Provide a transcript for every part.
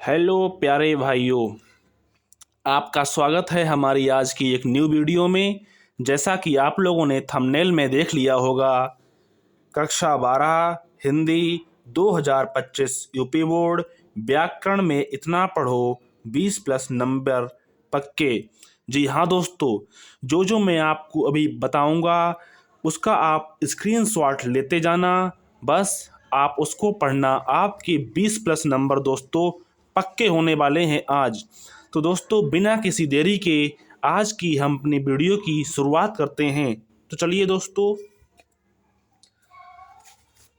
Hello प्यारे भाइयों, आपका स्वागत है हमारी आज की एक न्यू वीडियो में। जैसा कि आप लोगों ने थंबनेल में देख लिया होगा, कक्षा 12 हिंदी 2025 यूपी बोर्ड व्याकरण में इतना पढ़ो 20 प्लस नंबर पक्के। जी हाँ दोस्तों, जो मैं आपको अभी बताऊंगा उसका आप स्क्रीनशॉट लेते जाना। बस आप उसको पढ़ना, आपके 20 प्लस नंबर दोस्तों पक्के होने वाले हैं आज। तो दोस्तों बिना किसी देरी के आज की हम अपनी वीडियो की शुरुआत करते हैं। तो चलिए दोस्तों,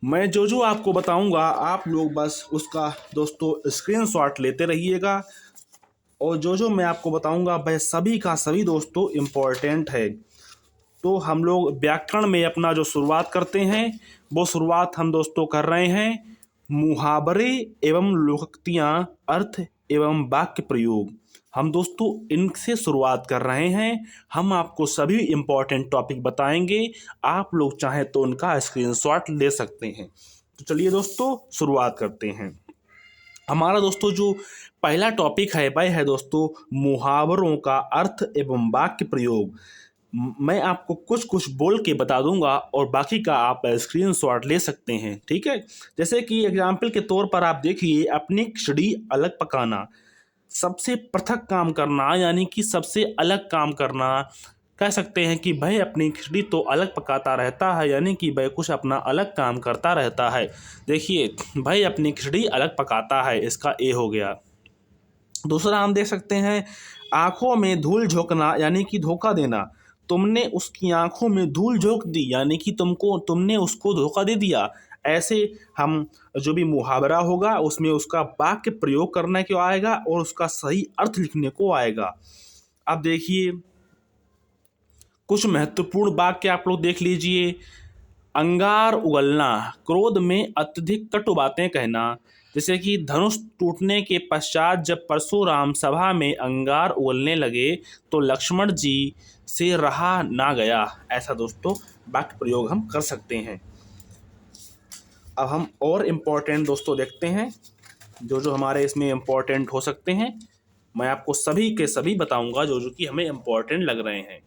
मैं जो आपको बताऊंगा आप लोग बस उसका दोस्तों स्क्रीनशॉट लेते रहिएगा। और जो मैं आपको बताऊंगा वह सभी का सभी दोस्तों इम्पोर्टेंट है। तो हम लोग व्याकरण में अपना जो शुरुआत करते हैं वो शुरुआत हम दोस्तों कर रहे हैं मुहावरे एवं लोकोक्तियाँ, अर्थ एवं वाक्य प्रयोग। हम दोस्तों इनसे शुरुआत कर रहे हैं। हम आपको सभी इम्पोर्टेंट टॉपिक बताएंगे, आप लोग चाहें तो उनका स्क्रीनशॉट ले सकते हैं। तो चलिए दोस्तों शुरुआत करते हैं। हमारा दोस्तों जो पहला टॉपिक है वह है दोस्तों मुहावरों का अर्थ एवं वाक्य प्रयोग। मैं आपको कुछ कुछ बोल के बता दूंगा और बाकी का आप स्क्रीनशॉट ले सकते हैं, ठीक है। जैसे कि एग्जाम्पल के तौर पर आप देखिए, अपनी खिचड़ी अलग पकाना, सबसे पृथक काम करना यानी कि सबसे अलग काम करना। कह सकते हैं कि भाई अपनी खिचड़ी तो अलग पकाता रहता है, यानी कि भाई कुछ अपना अलग काम करता रहता है। देखिए, भाई अपनी खिचड़ी अलग पकाता है, इसका ए हो गया। दूसरा हम देख सकते हैं आंखों में धूल झोंकना यानी कि धोखा देना। तुमने उसकी आंखों में धूल झोंक दी यानी कि तुमने उसको धोखा दे दिया। ऐसे हम जो भी मुहावरा होगा उसमें उसका वाक्य प्रयोग करने को आएगा और उसका सही अर्थ लिखने को आएगा। अब देखिए कुछ महत्वपूर्ण वाक्य आप लोग देख लीजिए। अंगार उगलना, क्रोध में अत्यधिक कटु बातें कहना। जैसे कि धनुष टूटने के पश्चात जब परशुराम सभा में अंगार उगलने लगे तो लक्ष्मण जी से रहा ना गया। ऐसा दोस्तों वाक्य प्रयोग हम कर सकते हैं। अब हम और इम्पोर्टेंट दोस्तों देखते हैं जो हमारे इसमें इम्पोर्टेंट हो सकते हैं। मैं आपको सभी के सभी बताऊंगा जो कि हमें इम्पोर्टेंट लग रहे हैं।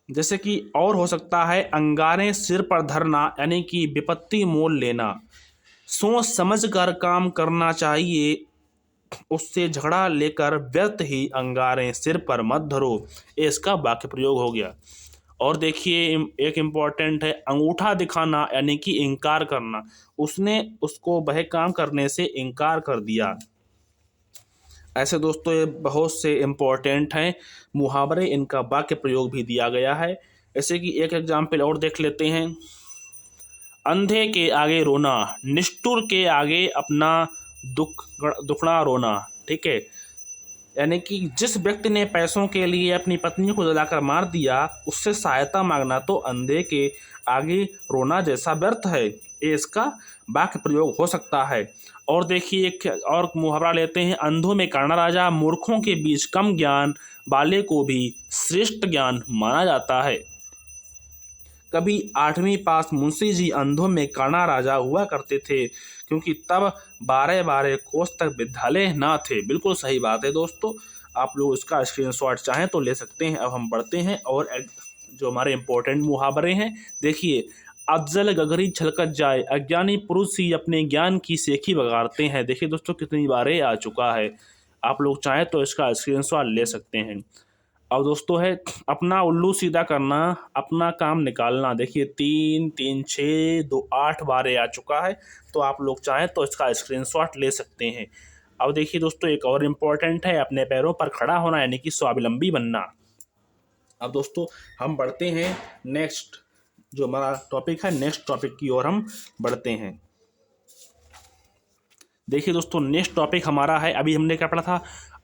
जैसे कि और हो सकता है अंगारे सिर पर धरना यानी कि विपत्ति मोल लेना। सोच समझ कर काम करना चाहिए, उससे झगड़ा लेकर व्यर्थ ही अंगारे सिर पर मत धरो। ये इसका वाक्य प्रयोग हो गया। और देखिए एक इम्पॉर्टेंट है अंगूठा दिखाना यानी कि इनकार करना। उसने उसको वह काम करने से इनकार कर दिया। ऐसे दोस्तों ये बहुत से इम्पोर्टेंट हैं मुहावरे, इनका वाक्य प्रयोग भी दिया गया है। जैसे कि एक एग्जाम्पल और देख लेते हैं। अंधे के आगे रोना, निष्ठुर के आगे अपना दुखड़ा रोना। ठीक है, यानी कि जिस व्यक्ति ने पैसों के लिए अपनी पत्नी को जलाकर मार दिया उससे सहायता मांगना तो अंधे के आगे रोना जैसा व्यर्थ है। ये इसका वाक्य प्रयोग हो सकता है। और देखिए एक और मुहावरा लेते हैं, अंधों में काना राजा, मूर्खों के बीच कम ज्ञान वाले को भी श्रेष्ठ ज्ञान माना जाता है। कभी 8वीं पास मुंशी जी अंधों में काना राजा हुआ करते थे क्योंकि तब 12 कोस तक विद्यालय ना थे। बिल्कुल सही बात है दोस्तों, आप लोग इसका स्क्रीनशॉट चाहें तो ले सकते हैं। अब हम बढ़ते हैं और जो हमारे इम्पोर्टेंट मुहावरे हैं देखिए। अफजल गगरी छलकत जाए, अज्ञानी पुरुष ही अपने ज्ञान की सेखी बगाड़ते हैं। देखिए दोस्तों कितनी बार आ चुका है, आप लोग चाहें तो इसका स्क्रीनशॉट ले सकते हैं। अब दोस्तों है अपना उल्लू सीधा करना, अपना काम निकालना। देखिए 3 3 6 2 8 बार आ चुका है, तो आप लोग चाहें तो इसका स्क्रीनशॉट ले सकते हैं। अब देखिए दोस्तों एक और इम्पोर्टेंट है अपने पैरों पर खड़ा होना यानी कि स्वावलंबी बनना। अब दोस्तों हम बढ़ते हैं नेक्स्ट जो हमारा टॉपिक है, नेक्स्ट टॉपिक की ओर हम बढ़ते हैं। देखिए दोस्तों नेक्स्ट टॉपिक हमारा है, अभी हमने क्या पढ़ा था,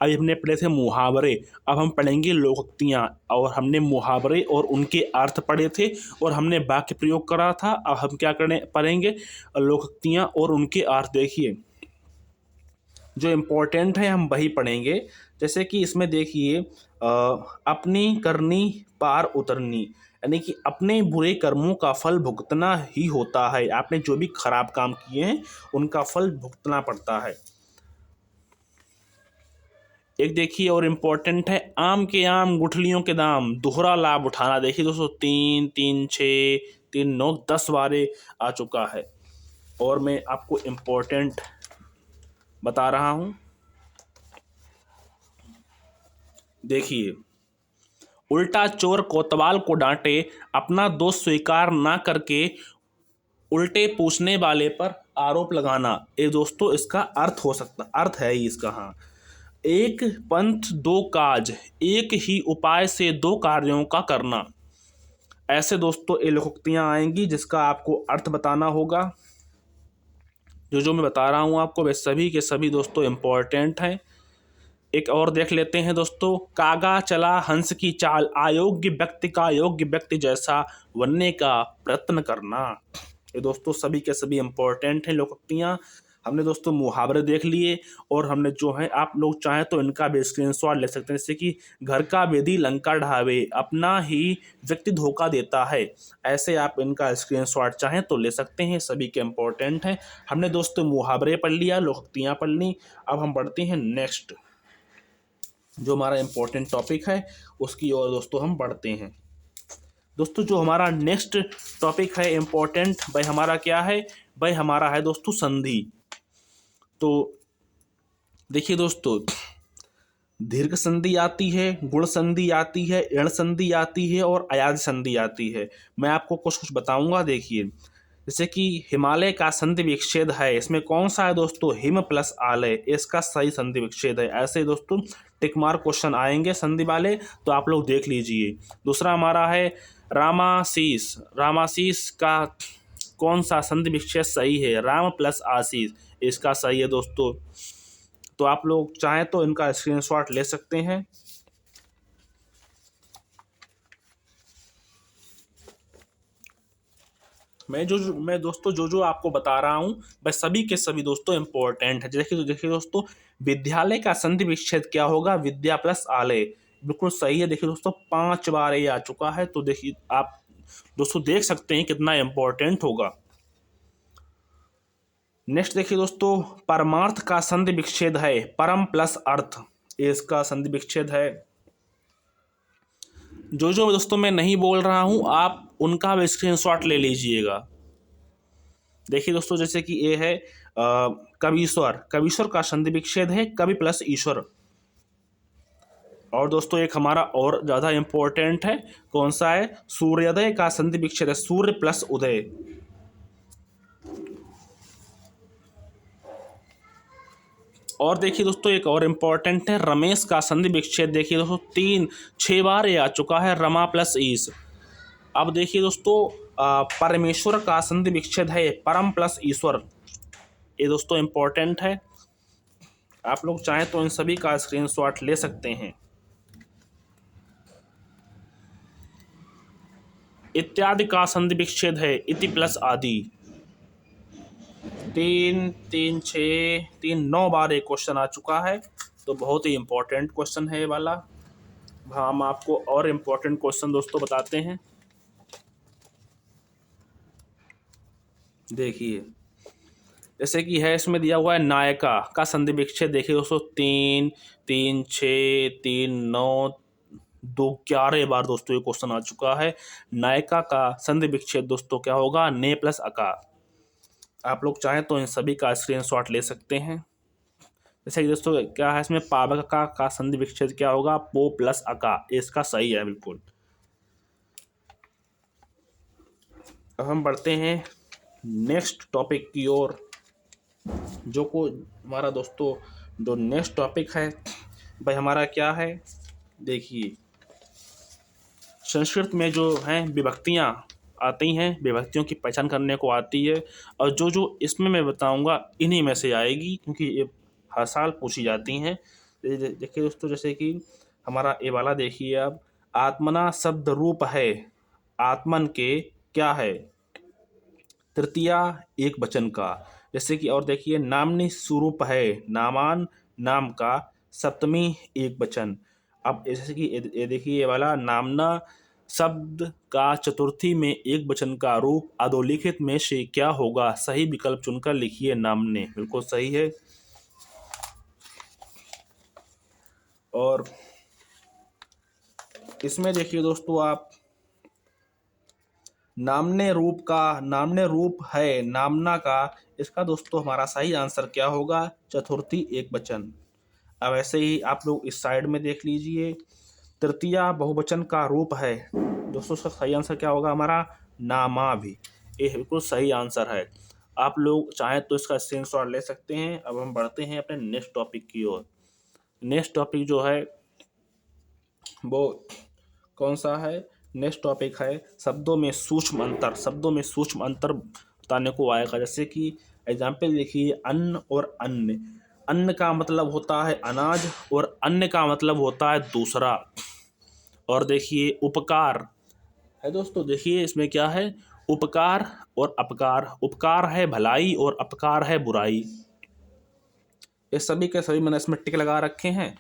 अभी हमने पढ़े थे मुहावरे। अब हम पढ़ेंगे लोकोक्तियाँ। और हमने मुहावरे और उनके अर्थ पढ़े थे और हमने वाक्य प्रयोग करा था। अब हम क्या पढ़ेंगे, लोकोक्तियाँ और उनके अर्थ। देखिए जो इम्पोर्टेंट है हम वही पढ़ेंगे। जैसे कि इसमें देखिए अपनी करनी पार उतरनी, यानी कि अपने बुरे कर्मों का फल भुगतना ही होता है। आपने जो भी खराब काम किए हैं उनका फल भुगतना पड़ता है। एक देखिए और इम्पोर्टेंट है, आम के आम गुठलियों के दाम, दोहरा लाभ उठाना। देखिए दोस्तों, 3 3 6 3 9 10 बारे आ चुका है। और मैं आपको इम्पोर्टेंट बता रहा हूं, देखिए, उल्टा चोर कोतवाल को डांटे, अपना दोष स्वीकार ना करके उल्टे पूछने वाले पर आरोप लगाना। ये दोस्तों इसका अर्थ हो सकता, अर्थ है ही इसका। हाँ, एक पंथ दो काज, एक ही उपाय से दो कार्यों का करना। ऐसे दोस्तों ये लोकोक्तियां आएंगी जिसका आपको अर्थ बताना होगा। जो मैं बता रहा हूं आपको वे सभी के सभी दोस्तों इम्पोर्टेंट हैं। एक और देख लेते हैं दोस्तों, कागा चला हंस की चाल, अयोग्य व्यक्ति का योग्य व्यक्ति जैसा बनने का प्रयत्न करना। ये दोस्तों सभी के सभी इम्पोर्टेंट हैं लोकोक्तियां। हमने दोस्तों मुहावरे देख लिए, और हमने जो है, आप लोग चाहें तो इनका भी स्क्रीनशॉट ले सकते हैं। जैसे कि घर का बेदी लंका ढावे, अपना ही व्यक्ति धोखा देता है। ऐसे आप इनका स्क्रीनशॉट चाहें तो ले सकते हैं, सभी के इम्पोर्टेंट हैं। हमने दोस्तों मुहावरे पढ़ लिया, लोकोक्तियां पढ़ ली। अब हम बढ़ते हैं नेक्स्ट, जो हमारा इम्पोर्टेंट टॉपिक है उसकी ओर दोस्तों हम बढ़ते हैं। दोस्तों जो हमारा नेक्स्ट टॉपिक है इम्पोर्टेंट, भाई हमारा क्या है, भाई हमारा है दोस्तों संधि। तो देखिए दोस्तों, दीर्घ संधि आती है, गुण संधि आती है, ऋण संधि आती है और अयाज संधि आती है। मैं आपको कुछ कुछ बताऊंगा। देखिए, जैसे कि हिमालय का संधि विच्छेद है, इसमें कौन सा है दोस्तों, हिम प्लस आलय, इसका सही संधि विच्छेद है। ऐसे दोस्तों टिक मार्क क्वेश्चन आएंगे संधि वाले, तो आप लोग देख लीजिए। दूसरा हमारा है रामाशीष, रामाशीष का कौन सा संधि विच्छेद सही है, राम प्लस आशीष, इसका सही है दोस्तों। तो आप लोग चाहें तो इनका स्क्रीनशॉट ले सकते हैं। मैं दोस्तों जो आपको बता रहा हूं वह सभी के सभी दोस्तों इंपॉर्टेंट है। देखिए दोस्तों, विद्यालय का संधि विच्छेद क्या होगा, विद्या प्लस आलय, बिल्कुल सही है। देखिए दोस्तों 5 बार ये आ चुका है, तो देखिए आप दोस्तों देख सकते हैं कितना इंपॉर्टेंट होगा। नेक्स्ट देखिए दोस्तों, परमार्थ का संधि विच्छेद है परम प्लस अर्थ, इसका संधि विच्छेद है। जो दोस्तों मैं नहीं बोल रहा हूं आप उनका भी स्क्रीनशॉट ले लीजिएगा। देखिए दोस्तों, जैसे कि ये है कवीश्वर, कवीश्वर का संधि विच्छेद है कवि प्लस ईश्वर। और दोस्तों एक हमारा और ज़्यादा इंपॉर्टेंट है, कौन सा है, सूर्योदय का संधि विच्छेद है सूर्य प्लस उदय। और देखिए दोस्तों एक और इम्पोर्टेंट है, रमेश का संधि विच्छेद। देखिए दोस्तों 6 बार ये आ चुका है, रमा प्लस ईश। अब देखिए दोस्तों परमेश्वर का संधि विच्छेद है परम प्लस ईश्वर, ये दोस्तों इम्पोर्टेंट है। आप लोग चाहें तो इन सभी का स्क्रीनशॉट ले सकते हैं। इत्यादि का संधि विच्छेद है इति प्लस आदि। 3 3 6 3 9 बार एक क्वेश्चन आ चुका है, तो बहुत ही इंपॉर्टेंट क्वेश्चन है ये वाला। हम आपको और इम्पोर्टेंट क्वेश्चन दोस्तों बताते हैं। देखिए, जैसे कि है इसमें दिया हुआ है नायका का संधि विच्छेद। देखिए दोस्तों 3 3 6 3 9 2 11 बार दोस्तों ये क्वेश्चन आ चुका है। नायका का संधि विच्छेद दोस्तों क्या होगा, ने प्लस अका। आप लोग चाहें तो इन सभी का स्क्रीनशॉट ले सकते हैं। जैसे कि दोस्तों क्या है इसमें, पावक का संधि विच्छेद क्या होगा, पो प्लस अका, इसका सही है बिल्कुल। अब हम बढ़ते हैं नेक्स्ट टॉपिक की ओर, जो को हमारा दोस्तों जो नेक्स्ट टॉपिक है भाई हमारा क्या है। देखिए, संस्कृत में जो हैं विभक्तियाँ आती हैं, विभक्तियों की पहचान करने को आती है, और जो इसमें मैं बताऊंगा इन्हीं में से आएगी, क्योंकि ये हर साल पूछी जाती हैं। देखिए दोस्तों, जैसे कि हमारा ये वाला देखिए, अब आत्मना शब्द रूप है, आत्मन के क्या है, तृतीया एक वचन का। जैसे कि और देखिए, नामनी स्वरूप है, नामान नाम का सप्तमी एक वचन। अब जैसे कि ये देखिए ये वाला नामना शब्द का चतुर्थी में एक वचन का रूप अधोलिखित में से क्या होगा? सही विकल्प चुनकर लिखिए नामने। बिल्कुल सही है। और इसमें देखिए दोस्तों, आप नामने रूप है नामना का, इसका दोस्तों हमारा सही आंसर क्या होगा? चतुर्थी एक वचन। अब ऐसे ही आप लोग इस साइड में देख लीजिए, तृतीया बहुवचन का रूप है दोस्तों, इसका सही आंसर क्या होगा हमारा? नामा भी। ये बिल्कुल सही आंसर है। आप लोग चाहें तो इसका स्क्रीनशॉट ले सकते हैं। अब हम बढ़ते हैं अपने नेक्स्ट टॉपिक की ओर। नेक्स्ट टॉपिक जो है वो कौन सा है? नेक्स्ट टॉपिक है शब्दों में सूक्ष्म अंतर। शब्दों में सूक्ष्म अंतर बताने को आएगा। जैसे कि एग्जाम्पल देखिए, अन्न और अन्य। अन्न का मतलब होता है अनाज और अन्य का मतलब होता है दूसरा। और देखिए उपकार है दोस्तों, देखिए इसमें क्या है? उपकार और अपकार। उपकार है भलाई और अपकार है बुराई। ये सभी के सभी मैंने इसमें टिक लगा रखे हैं।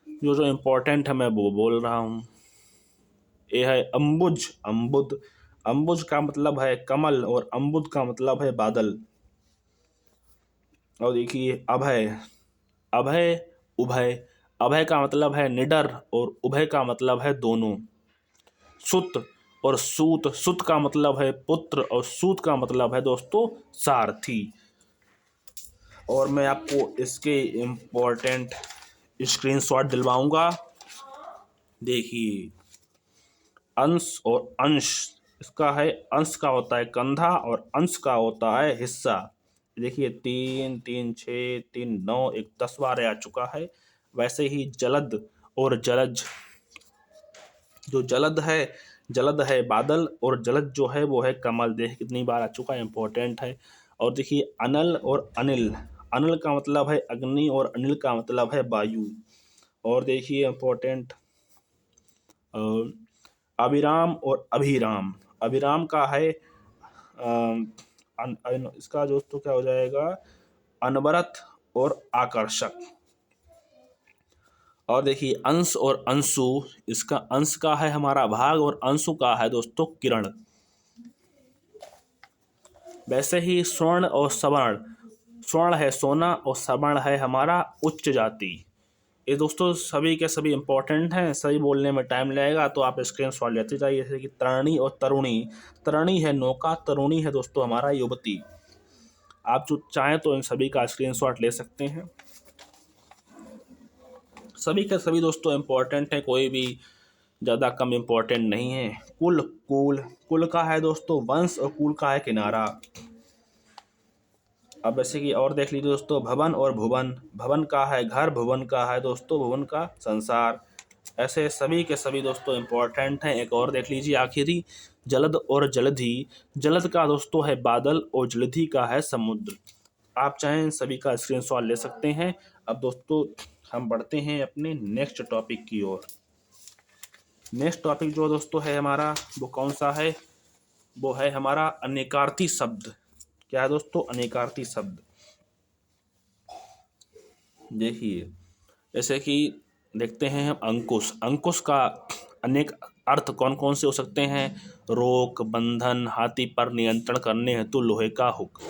जो जो इम्पोर्टेंट है मैं वो बोल रहा हूँ। ये है अम्बुज, अम्बुद। अम्बुज का मतलब है कमल और अम्बुद का मतलब है बादल। और देखिए अभय, अभय, उभय। अभय का मतलब है निडर और उभय का मतलब है दोनों। सुत और सूत। सुत का मतलब है पुत्र और सूत का मतलब है दोस्तों सारथी। और मैं आपको इसके इम्पोर्टेंट स्क्रीनशॉट दिलवाऊंगा। देखिए अंश और अंश, इसका है अंश का होता है कंधा और अंश का होता है हिस्सा। देखिए 3 3 6 3 9, एक 10 बार आ चुका है। वैसे ही जलद और जलज। जो जलद है बादल और जलद जो है वो है कमल। देखिए कितनी बार आ चुका है, इंपॉर्टेंट है। और देखिए अनल और अनिल। अनिल का मतलब है अग्नि और अनिल का मतलब है वायु। और देखिए इंपॉर्टेंट अभिराम और अभिराम। अभिराम का है इसका दोस्तों क्या हो जाएगा? अनवरत और आकर्षक। और देखिए अंश और अंशु, इसका अंश का है हमारा भाग और अंशु का है दोस्तों किरण। वैसे ही स्वर्ण और सवर्ण। स्वर्ण है सोना और सवर्ण है हमारा उच्च जाति। ये दोस्तों सभी के सभी इंपॉर्टेंट हैं। सही बोलने में टाइम लगेगा तो आप स्क्रीनशॉट लेते जाइए। जैसे कि तरणी और तरुणी। तरणी है नौका, तरुणी है दोस्तों हमारा युवती। आप जो चाहें तो इन सभी का स्क्रीनशॉट ले सकते हैं। सभी के सभी दोस्तों इम्पोर्टेंट है, कोई भी ज़्यादा कम इम्पोर्टेंट नहीं है। कुल, कुल का है दोस्तों वंश और कुल का है किनारा। अब जैसे कि और देख लीजिए दोस्तों, भवन और भुवन। भवन का है घर, भुवन का है दोस्तों भुवन का संसार। ऐसे सभी के सभी दोस्तों इम्पोर्टेंट हैं। एक और देख लीजिए आखिरी, जलद और जलधि। जलद का दोस्तों है बादल और जलधि का है समुद्र। आप चाहें सभी का स्क्रीनशॉट ले सकते हैं। अब दोस्तों हम बढ़ते हैं अपने नेक्स्ट टॉपिक की ओर। नेक्स्ट टॉपिक जो दोस्तों है हमारा वो कौन सा है? वो है हमारा अनेकार्थी शब्द। क्या है दोस्तों? अनेकार्थी शब्द। देखिए जैसे कि देखते हैं हम अंकुश। अंकुश का अनेक अर्थ कौन कौन से हो सकते हैं? रोक, बंधन, हाथी पर नियंत्रण करने हेतु लोहे का हुक।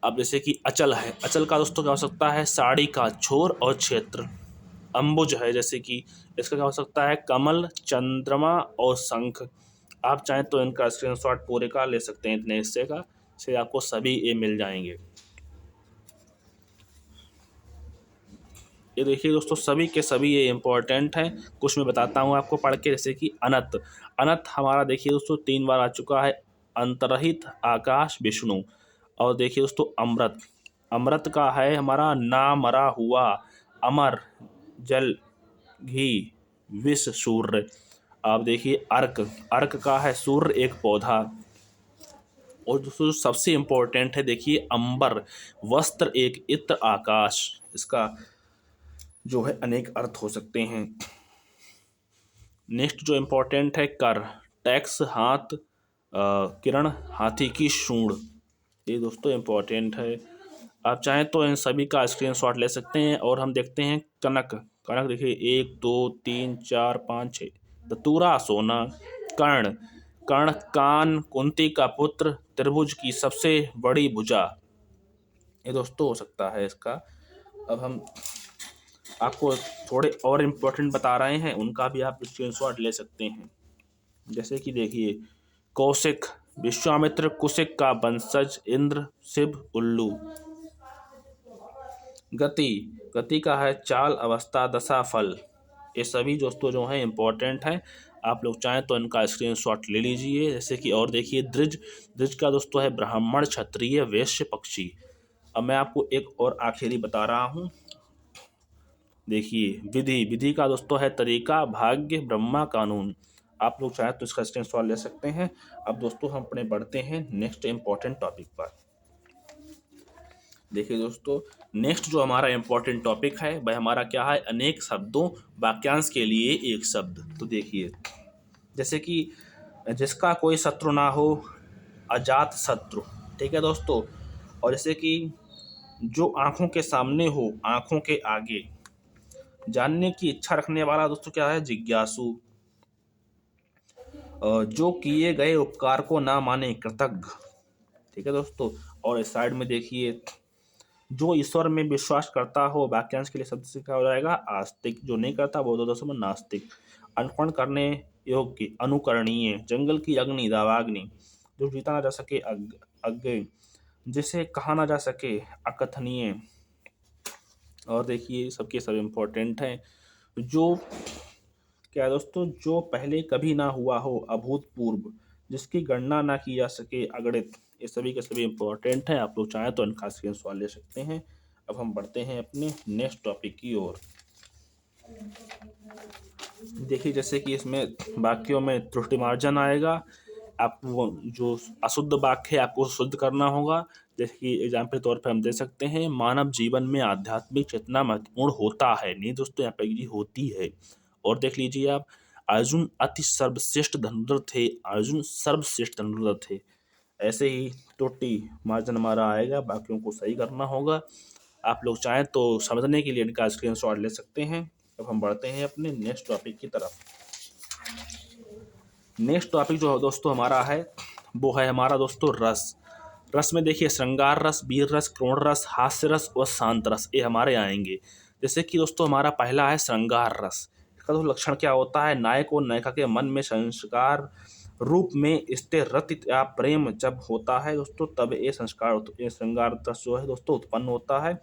अब जैसे कि अचल है। अचल का दोस्तों क्या हो सकता है? साड़ी का छोर और क्षेत्र। अंबुज है, जैसे कि इसका क्या हो सकता है? कमल, चंद्रमा और शंख। आप चाहें तो इनका स्क्रीनशॉट पूरे का ले सकते हैं, इतने हिस्से का, से आपको सभी ये मिल जाएंगे। ये देखिए दोस्तों सभी के सभी ये इंपॉर्टेंट हैं। कुछ मैं बताता हूँ आपको पढ़ के। जैसे कि अनंत। अनंत हमारा देखिए दोस्तों 3 बार आ चुका है। अंतरहित, आकाश, विष्णु। और देखिए दोस्तों अमृत। अमृत का है हमारा ना मरा हुआ, अमर, जल, घी, विष, सूर्य। आप देखिए अर्क। अर्क का है सूर्य एक पौधा। और दोस्तों सबसे इम्पोर्टेंट है देखिए अंबर। वस्त्र एक, इत्र, आकाश। इसका जो है अनेक अर्थ हो सकते हैं। नेक्स्ट जो इम्पोर्टेंट है कर। टैक्स, हाथ, किरण, हाथी की सूंड। ये दोस्तों इम्पोर्टेंट है। आप चाहें तो इन सभी का स्क्रीनशॉट ले सकते हैं। और हम देखते हैं कनक। कनक देखिए 1 2 3 4 5 6 दतूरा सोना, कर्ण, कर्ण कान, कुंती का पुत्र, त्रिभुज की सबसे बड़ी भुजा। ये दोस्तों हो सकता है इसका। अब हम आपको थोड़े और इम्पोर्टेंट बता रहे हैं, उनका भी आप स्क्रीनशॉट ले सकते हैं। जैसे कि देखिए, कौशिक, विश्वामित्र कुशिक का वंशज, इंद्र, शिव, उल्लू। गति, गति का है चाल, अवस्था, दशा, फल। ये सभी दोस्तों जो हैं इम्पोर्टेंट हैं, आप लोग चाहें तो इनका स्क्रीनशॉट ले लीजिए। जैसे कि और देखिए, द्विज, द्विज का दोस्तों है ब्राह्मण, क्षत्रिय, वैश्य, पक्षी। अब मैं आपको एक और आखिरी बता रहा हूँ। देखिए, विधि, विधि का दोस्तों है तरीका, भाग्य, ब्रह्मा, कानून। आप लोग चाहें तो इसका स्क्रीनशॉट ले सकते हैं। अब दोस्तों हम अपने बढ़ते हैं नेक्स्ट इम्पॉर्टेंट टॉपिक पर। देखिए दोस्तों, नेक्स्ट जो हमारा इम्पोर्टेंट टॉपिक है वह हमारा क्या है, अनेक शब्दों वाक्यांश के लिए एक शब्द। तो देखिए, जैसे कि जिसका कोई शत्रु ना हो, अजात शत्रु। ठीक है दोस्तों। और जैसे कि जो आंखों के सामने हो, आंखों के आगे। जानने की इच्छा रखने वाला दोस्तों क्या है, जिज्ञासु। जो किए गए उपकार को ना माने, कृतज्ञ। ठीक है दोस्तों। और इस साइड में देखिए, जो ईश्वर में विश्वास करता हो, वाक्यांश के लिए शब्द से क्या हो जाएगा, आस्तिक। जो नहीं करता वो दोस्तों नास्तिक। अनुकरण करने योग्य, अनुकरणीय। जंगल की अग्नि, दावाग्नि। जो जीता ना जा सके, अज्ञेय। जिसे कहा ना जा सके, अकथनीय। और देखिए, सबके सब इम्पोर्टेंट हैं। जो क्या है दोस्तों, जो पहले कभी ना हुआ हो, अभूतपूर्व। जिसकी गणना ना की जा सके, अगणित। ये सभी के सभी इम्पोर्टेंट हैं, आप लोग चाहें तो इनका स्क्रीनशॉट ले सकते हैं। अब हम बढ़ते हैं अपने नेक्स्ट टॉपिक की ओर। देखिए, जैसे कि इसमें वाक्यों में त्रुटिमार्जन आएगा। आपको जो अशुद्ध वाक्य है आपको शुद्ध करना होगा। जैसे कि एग्जाम्पल तौर पर हम दे सकते हैं, मानव जीवन में आध्यात्मिक चेतना महत्वपूर्ण होता है। नहीं दोस्तों, यहाँ पे होती है। और देख लीजिए आप, अर्जुन अति सर्वश्रेष्ठ धनुर्धर थे, अर्जुन सर्वश्रेष्ठ धनुर्धर थे। ऐसे ही त्रुटि मार्जन हमारा आएगा, वाक्यों को सही करना होगा। आप लोग चाहें तो समझने के लिए इनका स्क्रीनशॉट ले सकते हैं। अब हम बढ़ते हैं अपने नेक्स्ट टॉपिक की तरफ। नेक्स्ट टॉपिक जो दोस्तों हमारा है वो है हमारा दोस्तों रस। रस में देखिए, श्रृंगार रस, वीर रस, क्रोध रस, हास्य रस और शांत रस, ये हमारे आएंगे। जैसे कि दोस्तों हमारा पहला है श्रृंगार रस। इसका तो लक्षण क्या होता है, नायक और नायिका के मन में संस्कार रूप में स्थिर रति या प्रेम जब होता है दोस्तों, तब ये संस्कार, ये श्रृंगार रस जो है दोस्तों उत्पन्न होता है।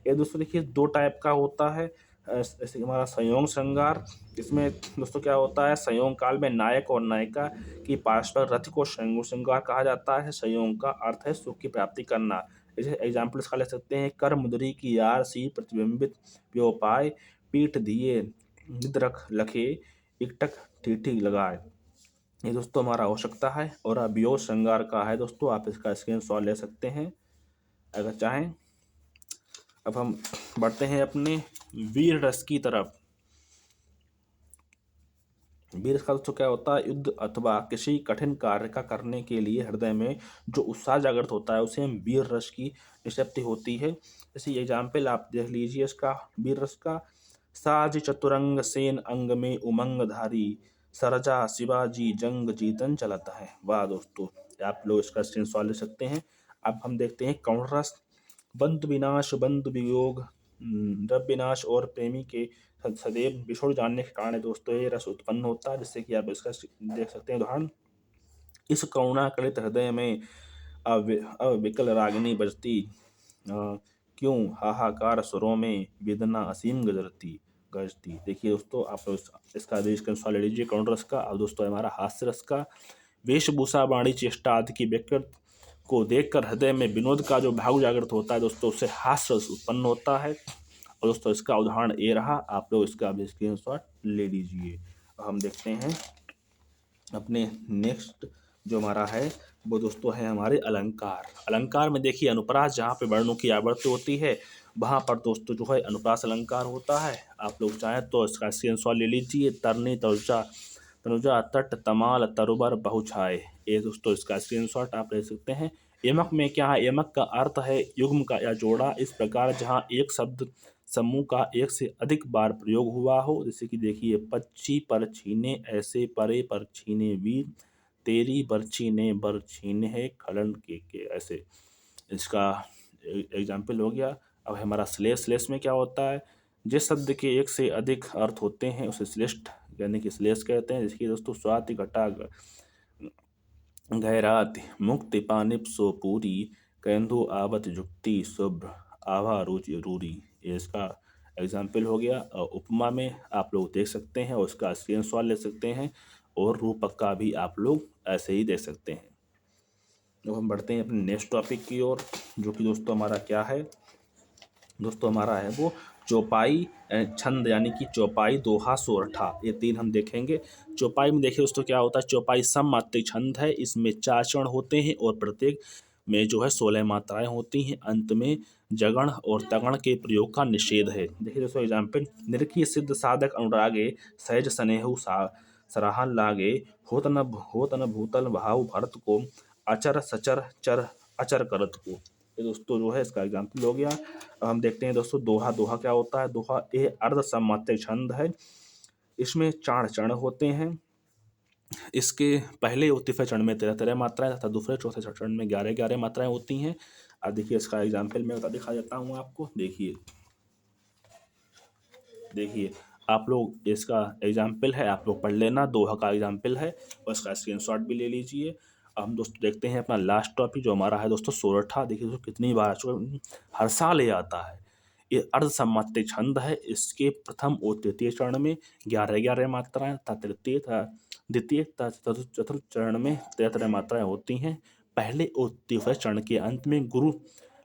ये दोस्तों देखिए, दो टाइप का होता है। जैसे हमारा संयोग श्रृंगार। इसमें दोस्तों क्या होता है, संयोग काल में नायक और नायिका की पारस्परिक रति को संयोग श्रृंगार कहा जाता है। संयोग का अर्थ है सुख की प्राप्ति करना। जैसे एग्जाम्पल इसका ले सकते हैं, कर मुदरी की यार सी प्रतिबिंबित व्योपाय, पीठ दिए निद्रख लखे, इकटक ठीठी लगाए। ये दोस्तों हमारा हो सकता है। और अभियोग श्रृंगार का है दोस्तों, आप इसका स्क्रीनशॉट ले सकते हैं अगर चाहें। अब हम बढ़ते हैं अपने वीर रस की तरफ। वीर रस का दोस्तों क्या होता है, युद्ध अथवा किसी कठिन कार्य का करने के लिए हृदय में जो उत्साह जागृत होता है, उसे वीर रस की निष्पत्ति होती है। जैसे एग्जाम्पल आप देख लीजिए इसका, वीर रस का, साज चतुरंग सेन अंग में उमंग धारी, सरजा शिवाजी जंग जीतन चलता है। वाह दोस्तों, आप लोग इसका स्क्रीनशॉट ले सकते हैं। अब हम देखते हैं कौन रस। बंधु विनाश, बंधु वियोग, द्रव्य विनाश और प्रेमी के सदैव बिछोड़ जानने के कारण दोस्तों ये रस उत्पन्न होता है। जिससे कि आप इसका देख सकते हैं उदाहरण, इस करुणा कलित हृदय में अविकल रागिनी बजती, क्यों हाहाकार स्वरों में वेदना असीम गजती। देखिए दोस्तों, आप इसका स्क्रीनशॉट ले लीजिए कौन रस का। अब दोस्तों हमारा हास्य रस का, वेशभूषा वाणी चेष्टा आदि की व्यक्तित्व को देखकर हृदय में विनोद का जो भाव जागृत होता है दोस्तों, उससे हास्य रस उत्पन्न होता है। और दोस्तों इसका उदाहरण ये रहा, आप लोग इसका भी स्क्रीनशॉट ले लीजिए। हम देखते हैं अपने नेक्स्ट जो हमारा है वो दोस्तों है हमारे अलंकार। अलंकार में देखिए, अनुप्रास जहाँ पे वर्णों की आवृत्ति होती है वहाँ पर दोस्तों जो है अनुप्रास अलंकार होता है। आप लोग चाहें तो इसका स्क्रीनशॉट ले लीजिए। तरनी, तनुजा, तनुजा, तट, तमाल, तरुबर, बहुछाए। ये दोस्तों इसका स्क्रीनशॉट आप ले सकते हैं। यमक में क्या है, यमक का अर्थ है युग्म का या जोड़ा। इस प्रकार जहाँ एक शब्द समूह का एक से अधिक बार प्रयोग हुआ हो, जैसे कि देखिए, पक्षी पर छीने ऐसे परे पर छीने वीर, तेरी बर्छी ने बर छीने है खड़न के ऐसे। इसका एग्जाम्पल हो गया। अब हमारा श्लेष। श्लेष में क्या होता है, जिस शब्द के एक से अधिक अर्थ होते हैं उसे श्लेष्ठ यानी कि श्लेष कहते हैं। जिसकी दोस्तों, स्वाति घटा गहराति मुक्ति पानिप सो पूरी, कैंधु आवत जुक्ति शुभ्र आभा रुचि रूरी। ये इसका एग्जाम्पल हो गया। और उपमा में आप लोग देख सकते हैं और उसका स्क्रीनशॉट ले सकते हैं, और रूपक का भी आप लोग ऐसे ही देख सकते हैं। अब हम बढ़ते हैं अपने नेक्स्ट टॉपिक की ओर, जो कि दोस्तों हमारा क्या है, दोस्तों हमारा है वो चौपाई छंद, यानी कि चौपाई, दोहा, सोरठा, ये तीन हम देखेंगे। चौपाई में देखिए दोस्तों क्या होता है, चौपाई सममात्रिक छंद है। इसमें 4 चरण होते हैं और प्रत्येक में जो है 16 मात्राएं होती हैं। अंत में जगण और तगण के प्रयोग का निषेध है। देखिए दोस्तों एग्जाम्पल, निरखी सिद्ध साधक अनुरागे, सहज स्नेहु सराहन लागे, होत न भूतल भाव भरत को, अचर सचर चर अचर करत को। ये दोस्तों जो है इसका एग्जाम्पल हो गया। अब हम देखते हैं दोस्तों दोहा। दोहा क्या होता है, दोहा ये अर्ध सममात्रिक छंद है। इसमें 4 चरण होते हैं। इसके पहले और तीसरे चरण में 13 मात्राएं तथा दूसरे चौथे चरण में 11 मात्राएं होती हैं। अब देखिए इसका एग्जाम्पल मैं दिखा देता हूँ आपको। देखिए आप लोग, इसका एग्जाम्पल है, आप लोग पढ़ लेना। दोहा का एग्जाम्पल है और इसका स्क्रीनशॉट भी ले लीजिए। अब हम दोस्तों देखते हैं अपना लास्ट टॉपिक जो हमारा है दोस्तों सोरठा। देखिए दोस्तों कितनी बार हर साल ये आता है। ये अर्ध सम्मात्रिक छंद है। इसके प्रथम और तृतीय चरण में 11 मात्राएं तथा तृतीय द्वितीय तथा चतुर्थ चरण में 13 मात्राएं होती हैं। पहले और तीसरे चरण के अंत में गुरु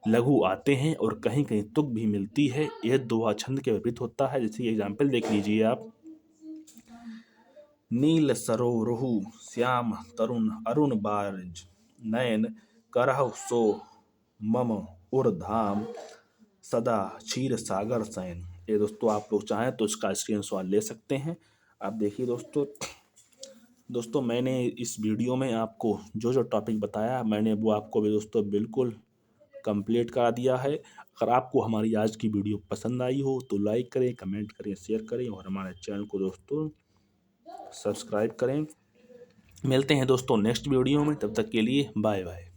लघु आते हैं और कहीं कहीं तुक भी मिलती है। यह दोहा छंद के विपरीत होता है। जैसे एग्जाम्पल देख लीजिए आप, नील सरोरुहु श्याम तरुण अरुण बारज, नयन करहु सो मम उर्धाम, सदा क्षीर सागर सैन। ये दोस्तों आप लोग चाहें तो इसका स्क्रीनशॉट ले सकते हैं। आप देखिए दोस्तों मैंने इस वीडियो में आपको जो जो टॉपिक बताया, मैंने वो आपको भी दोस्तों बिल्कुल कंप्लीट करा दिया है। अगर आपको हमारी आज की वीडियो पसंद आई हो तो लाइक करें, कमेंट करें, शेयर करें और हमारे चैनल को दोस्तों सब्सक्राइब करें। मिलते हैं दोस्तों नेक्स्ट वीडियो में, तब तक के लिए बाय बाय।